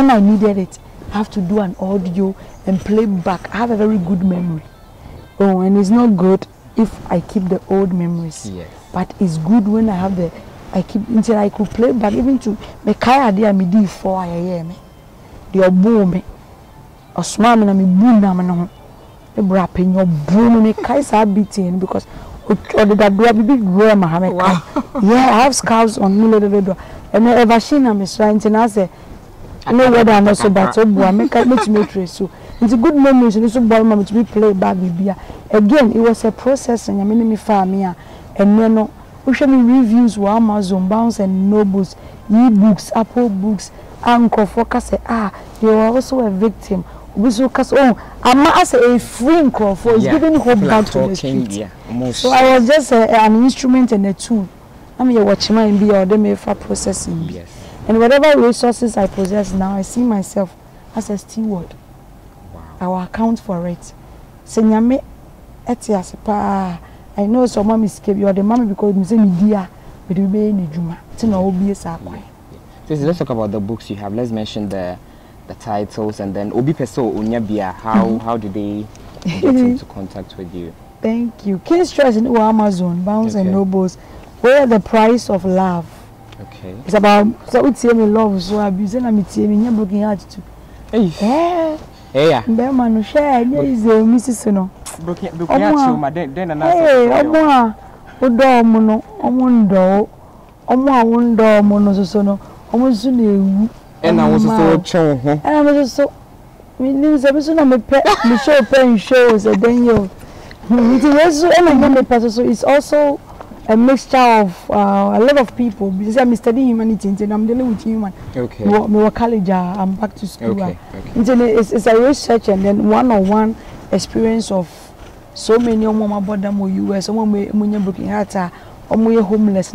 I needed it, I have to do an audio and play back. I have a very good memory. Oh, and it's not good if I keep the old memories. Yes. But it's good when I have I keep until I could play back even to me kaya idea me di for I hear me. The obo me. Or small me na me boom na me no. The brapping your boom me kai sa beating because or the big room I have. Yeah, I have scars on me and ever seen me so and I say I know whether I'm also bad, so I make me so it's a good memory. So this boy mama to be play back with beer. Again, it was a process and I mean me family and no we show me reviews were Amazon, Bounce and Nobles, e-books, Apple books, Anchor Focus say they were also a victim. We so I'm as a free for is giving hope back to the street. Yeah, so I was just an instrument and a tool. I'm here watching my be or them for processing. Yes. And whatever resources I possess now, I see myself as a steward. Wow. I will account for it. Senyame etias pa. I know some mommy escape you or the mommy because me say me dear, but we be in juma. Tina obi esa kwai. So let's talk about the books you have. Let's mention the titles and then obi peso onyabia. How did they get into contact with you? Thank you. King's Choice in Amazon, Bounce and Nobles. Where the price of love. Okay. It's about so we tell me love so abusing and me tell me broken heart too. Hey. Yeah. Be man share is the Mrs. No. Broken heart you ma then another. Hey, omo odo mo no omo awundo mo no so no omo su na ewu. E na wo so chon ho. E na so me ni so be so na me show pen shows e den yo. It's also a mixture of a lot of people because I'm studying humanity and I'm dealing with human. Okay. Me college, I'm back to school. Okay. It's a research and then one-on-one experience of so many omo border mo US, omo broken heart, omo homeless,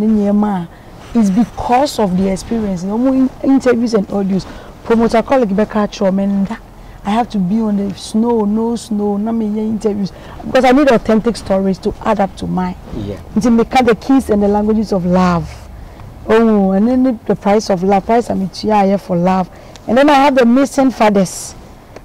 it's because of the experience. Omo interviews and audios. Promoter colleague Becca Chomenda. I have to be on the snow, no snow, no me interviews because I need authentic stories to add up to mine. Yeah. To make the keys and the languages of love. Oh, and then the price of love, price I'm here for love. And then I have the missing fathers.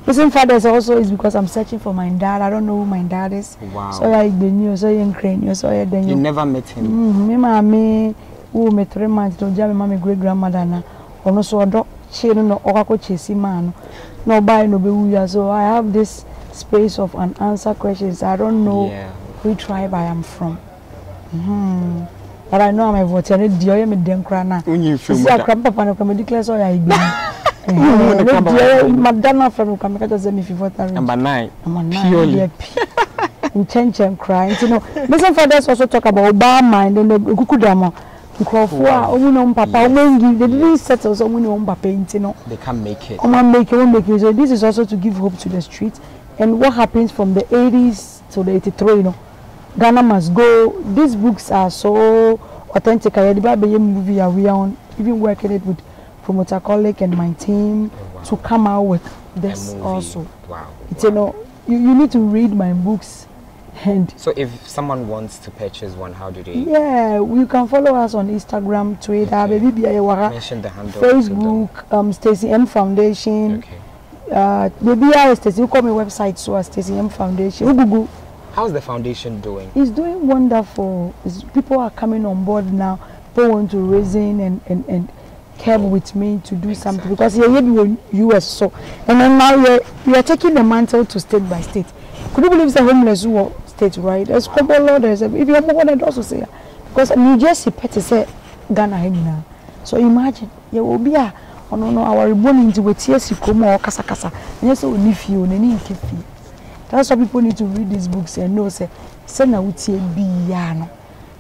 Missing fathers also is because I'm searching for my dad. I don't know who my dad is. Wow. So I knew, so you Ukraine, so you You never met him. Me, who me 3 months to jam my great grandmother na. Ono so do she no okako chesi man. No buy no be so I have this space of unanswered questions. I don't know which tribe I am from. But I know I'm a voter. I me dem krana. See a grandpapa no come declare so I Madonna from Kamaka say me voter. Number 9. Purely. Intention crying. You know, listen fathers also talk about Obama and then the Kukudama. Papa, they didn't settle so papa, you know. They can't make it. Make it. So this is also to give hope to the streets. And what happens from the 80s to the 83, you know. Ghana must go. These books are so authentic. I the movie we are on, even working it with promoter colleague and my team to come out with this also. Wow. It's you know, you need to read my books. And so if someone wants to purchase one, how do they? Yeah, you can follow us on Instagram, Twitter, mention the handle, Facebook, Stacy M Foundation. Maybe I Stacy, you call me website so Stacy M Foundation. Google. How's the foundation doing? It's doing wonderful. People are coming on board now. People want to reason and care with me to do something because here in US so and then now we are taking the mantle to state by state. Could you believe it's a homeless state, right? There's couple law, there's if you have one also say because New Jersey petty say Ghana now. So imagine there will be a no our born into with tears come or kasa and yes only few and fee. That's why people need to read these books and know say na utie biano.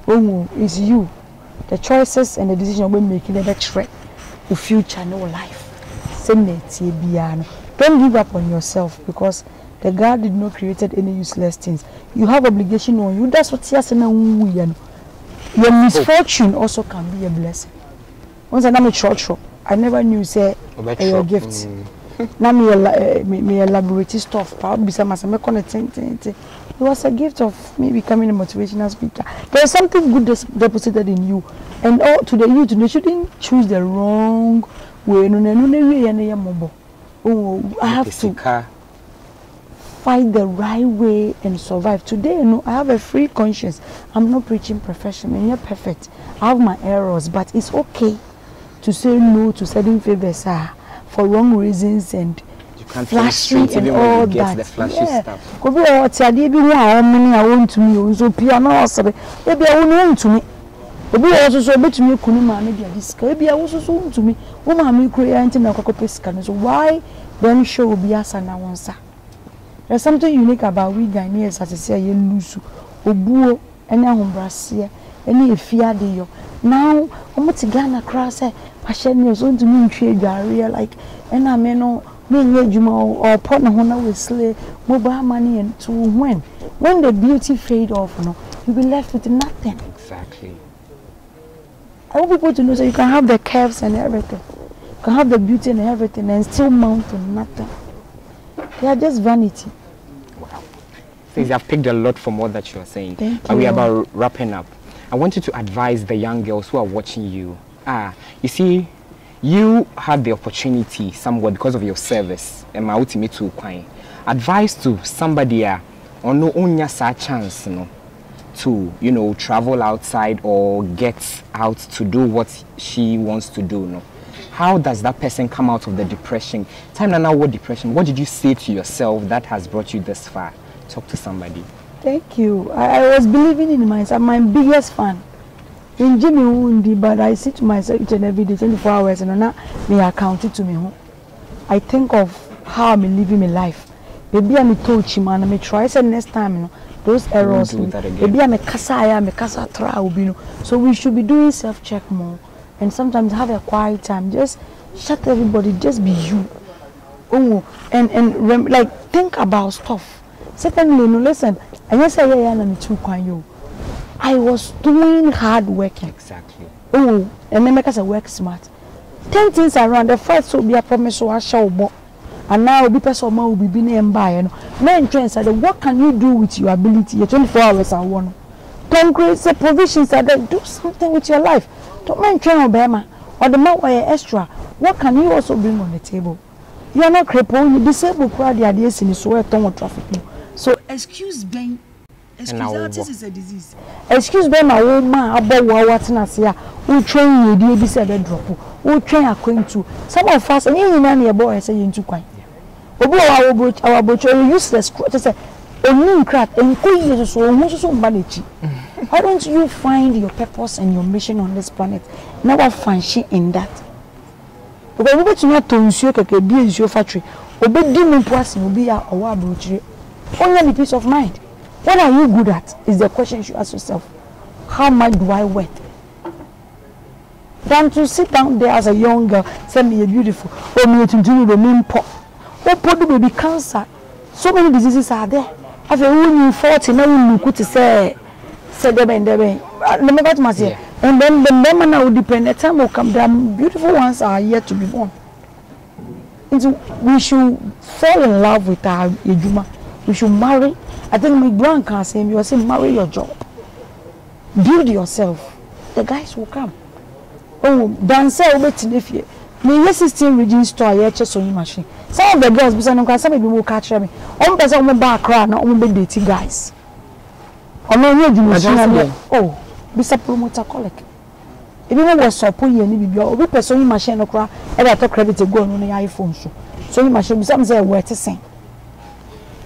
Oh, it's you. The choices and the decision we're making the threat to future no life. Don't give up on yourself because the God did not create any useless things. You have obligation on you. That's what your misfortune also can be a blessing. Once I'm a church, I never knew say your gifts. Now me elaborate stuff. It was a gift of me becoming a motivational speaker. There's something good deposited in you, and all to the youth, they shouldn't choose the wrong way. Oh, I have to find the right way and survive. Today, I have a free conscience. I'm not preaching perfection, and you're perfect. I have my errors, but it's okay to say no to certain favors for wrong reasons and flashy and all that. The flashy stuff. Could be what I did. How many I want to me. So piano also. Maybe I want to me. Maybe also so bet me kunuma maybe this. Maybe I also so to me. Woman me create na kokopesika. So why then show be asa na wonsa? There's something unique about we Ghanaians as I say you lose. Obuo any ahombrase any efia de yo. Now omo Ghana cross passion is on to me trade area like and I may know me or partner who will slay mobile money and to when the beauty fade off, you'll be left with nothing. Exactly. I want people to know that you can have the curves and everything. You can have the beauty and everything and still mount to nothing. They are just vanity. Wow. Since I've picked a lot from what that you are saying. Thank you. We are about wrapping up. I want you to advise the young girls who are watching you. You see, you had the opportunity somewhere because of your service and my ultimate to advice to somebody or no only a chance to travel outside or get out to do what she wants to do. How does that person come out of the depression? Time now what depression? What did you say to yourself that has brought you this far? Talk to somebody. Thank you. I was believing in myself. I'm my biggest fan. In Jimmy Wundi, but I say to myself each and every day, 24 hours, and now me account it to me. I think of how I'm living my life. Maybe I'm a touchy man. I'm try say next time, those errors. Maybe I'm a kasa try. So we should be doing self-check more, and sometimes have a quiet time. Just shut everybody. Just be you. Oh, and like think about stuff. Secondly, listen. And yes, I am too kind. I was doing hard work. Exactly. Oh, and then make us work smart. 10 things around. The first will be a promise to show more. And now the person will be being by. Men train said, what can you do with your ability? Your 24 hours are one. Don't create the provisions that do something with your life. Don't men train Obama or the man where extra. What can you also bring on the table? You are not crippled, you disabled crowd the ideas in the soil traffic. So excuse being excuses is a disease. Excuse me, my old man about what Nasia who train you do this at drop, who train according to some of us and you know boy I say into quite. Our butcher useless to say only crack and queen so manage. Why don't you find your purpose and your mission on this planet? Never find shit in that. Because we bet you not to ensure that be in your factory. Obey demon person will be our butcher. Only peace of mind. What are you good at? Is the question you should ask yourself. How much do I worth? Than to sit down there as a young girl, say me a beautiful, or me to do the main pot. What pot do baby cancer? So many diseases are there. After when you 40, now you could say them and them. And then the women will depend. The time will come. The beautiful ones are yet to be born. We should fall in love with our Ejuma. We should marry. I think my grand can say, you say marry your job. Build yourself. The guys will come. Oh, dance if you me 16 region store here sewing machine. Some of the girls because some people will catch me. One person will back crowd now will be dating guys. Oh, be a promoter collect. If you was support you any be obi person machine no kra e be to credit go on your iPhone so you machine some say worth saying.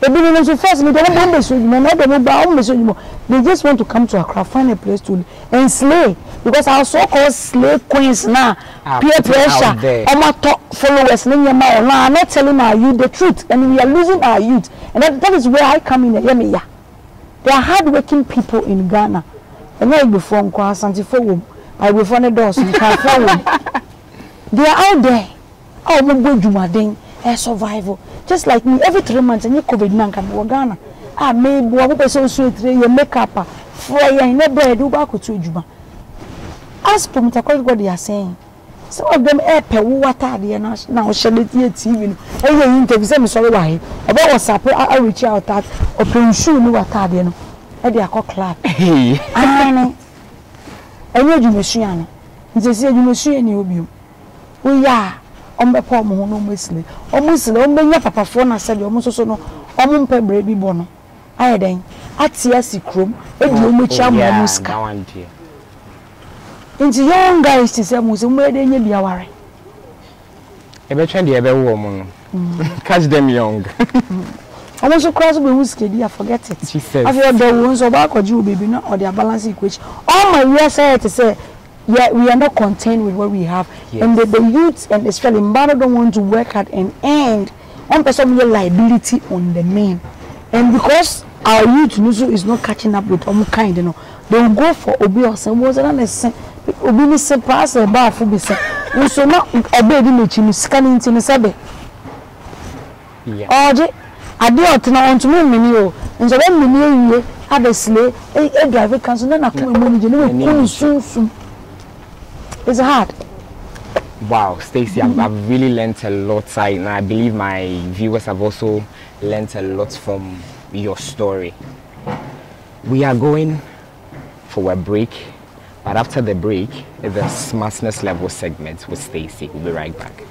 Ebi no so first me don't bomb so you no dem ba o me so you they just want to come to Accra, find a place to enslave because our so-called slave queens now peer pressure followers I'm not telling our youth the truth and we are losing our youth and that is where I come in. There are hard-working people in Ghana and I before Santiago I will find the doors you can follow. They are out there. Oh my God, Jumadin, a survival. Just like me, every 3 months and you COVID-19 in Ghana. Ah, maybe I so sweet, your makeup, fire in a bread, do back to Juma. As per what they are saying, some of them air per water, they are now shedding TV. I interview them, sorry, why? About WhatsApp, I reach out that or shoe no water, you know. And they are called clap. I know. I know you machine. They say you machine you be. We are on the palm no mostly. Almost no papa phone. I said almost so no. Almost baby bono. I then at CSC chrome. And you much muska. Into young guys to say Muslim where they be a worry. A better the other woman. Catch them young. I want to cross with whiskey, I forget it. She said, I feel the ones of our you baby not or their balance equation. All my real side to say, yeah, we are not content with what we have. Yes. And the youth and especially Mbano don't want to work hard and end one person with liability on the men. And because our youth is not catching up with kind, you know, they will go for obedience and was an obedience surpass a bar for business. We so not obey the machine scanning in the Sabe. Yeah. I do not know to me many and so when we have a sleigh, a driver comes and then I come and soon. It's hard. Wow, Stacy, I've really learned a lot. I believe my viewers have also learned a lot from your story. We are going for a break, but after the break, the smartness level segment with Stacy. We'll be right back.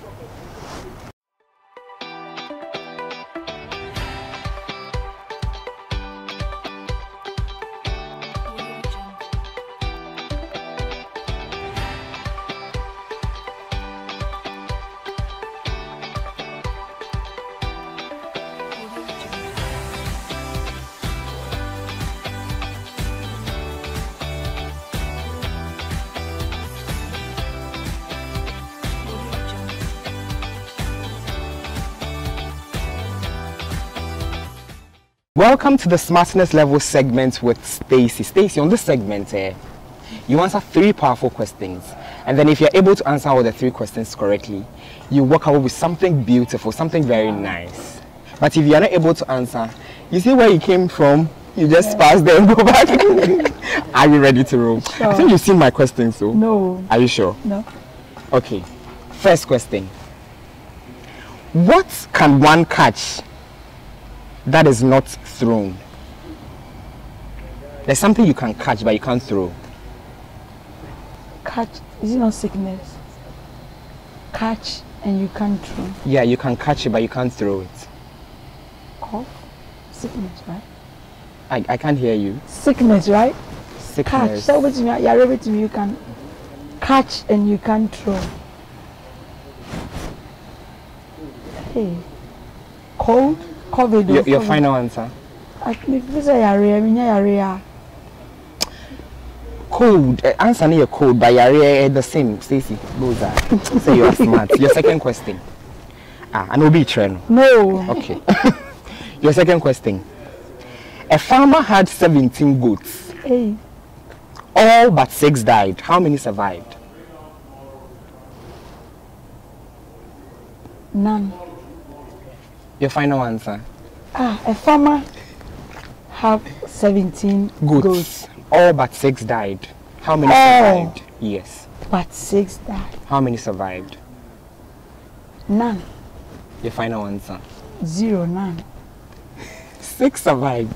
Welcome to the smartness level segment with Stacy. Stacy, on this segment, you answer 3 powerful questions, and then if you're able to answer all the 3 questions correctly, you walk away with something beautiful, something very nice. But if you are not able to answer, you see where you came from, You just pass there and go back. Are you ready to roll? Sure. I think you've seen my question, so. No. Are you sure? No. Okay. First question. What can one catch that is not thrown? There's something you can catch but you can't throw. Catch, is it not sickness? Catch and you can't throw. Yeah, you can catch it but you can't throw it. Cough? Sickness, right? I can't hear you. Sickness, right? Sickness. Catch. So what you can catch and you can't throw. Hey. Cold? COVID. Your final answer. Cold. Answer near cold, but you're the same. Stacy, those are. So you are smart. Your second question. And will be trend. No. Okay. Your second question. A farmer had 17 goats. Hey. All but 6 died. How many survived? None. Your final answer. A farmer have 17 goats. All but 6 died. How many survived? Yes. But 6 died. How many survived? None. Your final answer. 0, none. 6 survived.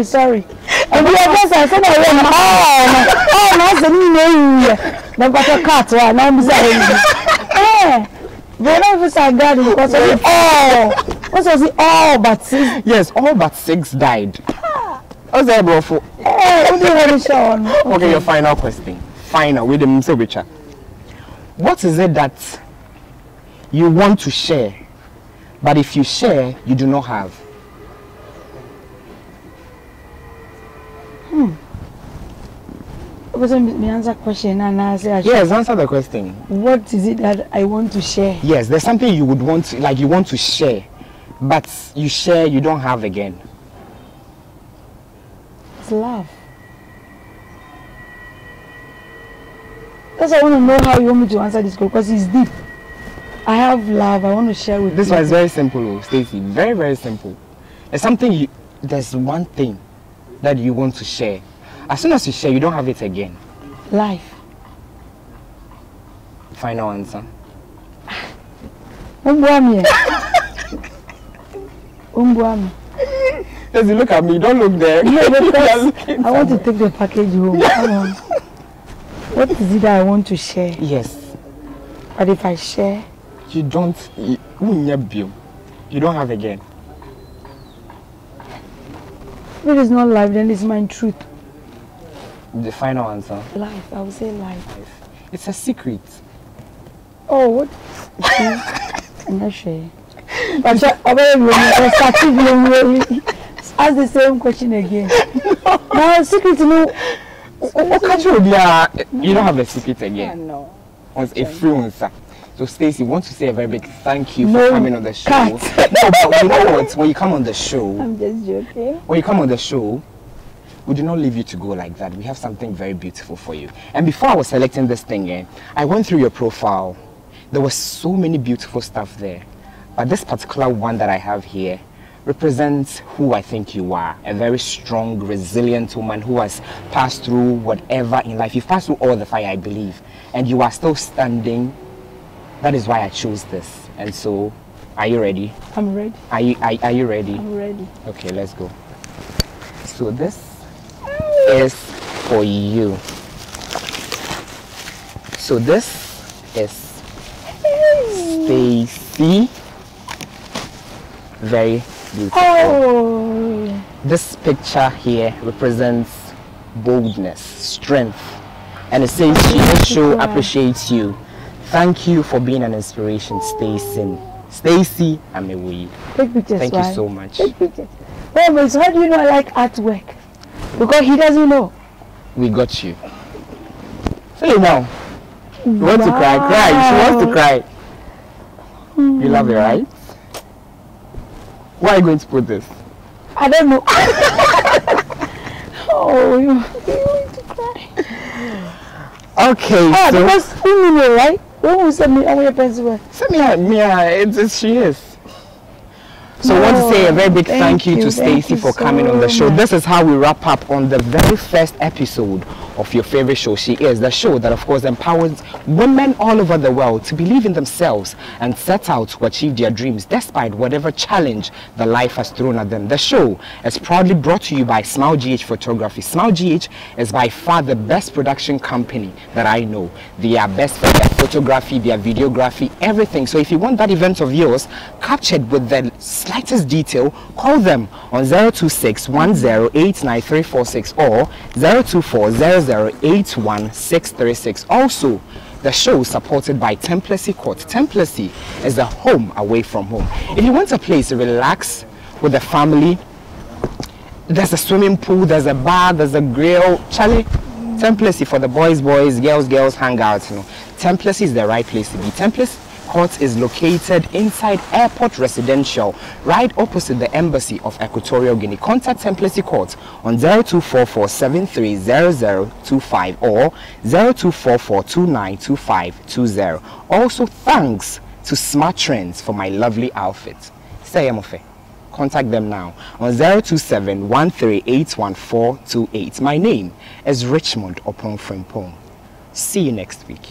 Sorry. And we are just saying, all but 6. Yes, all but 6 died. What's that, bro? Okay, your final question. Final, with the Richard. What is it that you want to share, but if you share, you do not have? Me answer question and I say yes, answer the question. What is it that I want to share? Yes, there's something you would want to, like you want to share, but you share, you don't have again. It's love. That's why I want to know how you want me to answer this because it's deep. I have love. I want to share with this people. one is very simple, Stacy. Very, very simple. There's something there's one thing that you want to share. As soon as you share, you don't have it again. Life. Final answer. Umbuami. As you look at me, don't look there. No, because I want to take the package home. Come on. What is it that I want to share? Yes. But if I share, you don't have again. If it is not life, then it's my truth. The final answer. Life. I would say life. It's a secret. Oh, what? I'm not sure. But ask the same question again. Now, secret to know. You don't have a secret again. No. It's a free answer. So Stacy, want to say a very big thank you for coming on the show. Cut. No, but you know what? When you come on the show, I'm just joking. When you come on the show, we do not leave you to go like that. We have something very beautiful for you. And before I was selecting this thing, I went through your profile. There was so many beautiful stuff there. But this particular one that I have here represents who I think you are. A very strong, resilient woman who has passed through whatever in life. You've passed through all the fire, I believe. And you are still standing. That is why I chose this. And so, are you ready? I'm ready. Are you ready? I'm ready. Okay, let's go. So this is for you. So this is Stacy. Very beautiful. Oh. This picture here represents boldness, strength, and it says this show appreciates you. Thank you for being an inspiration, Stacy Amewoyi. Take pictures. Thank you so much. Take pictures. Oh, but how do you know I like artwork? Because he doesn't know. We got you. Say now. You want to cry? Cry. She wants to cry. You love it, right? Where are you going to put this? I don't know. Oh, you want to cry. Okay, so because you know, right? When we send me your pencil? Send me, she is. So I want to say a very big thank you to Stacy for coming on the show. This is how we wrap up on the very first episode of your favorite show. She is the show that, of course, empowers women all over the world to believe in themselves and set out to achieve their dreams despite whatever challenge the life has thrown at them. The show is proudly brought to you by Smile GH Photography. Smile GH is by far the best production company that I know. They are best for their photography, their videography, everything. So if you want that event of yours captured with the slightest detail, call them on 026108936 or 02400816636. Also, the show is supported by Templesy Court. Templesy is a home away from home. If you want a place to relax with the family, there's a swimming pool, there's a bar, there's a grill. Charlie, Templesy for the boys, girls hang out. You know, Templesy is the right place to be. Templesy Court is located inside Airport Residential, right opposite the Embassy of Equatorial Guinea. Contact Templesy Court on 0244730025 or 0244292520. Also, thanks to Smart Trends for my lovely outfit. Say Amofe. Contact them now on 02713811428. My name is Richmond Opon Frimpong. See you next week.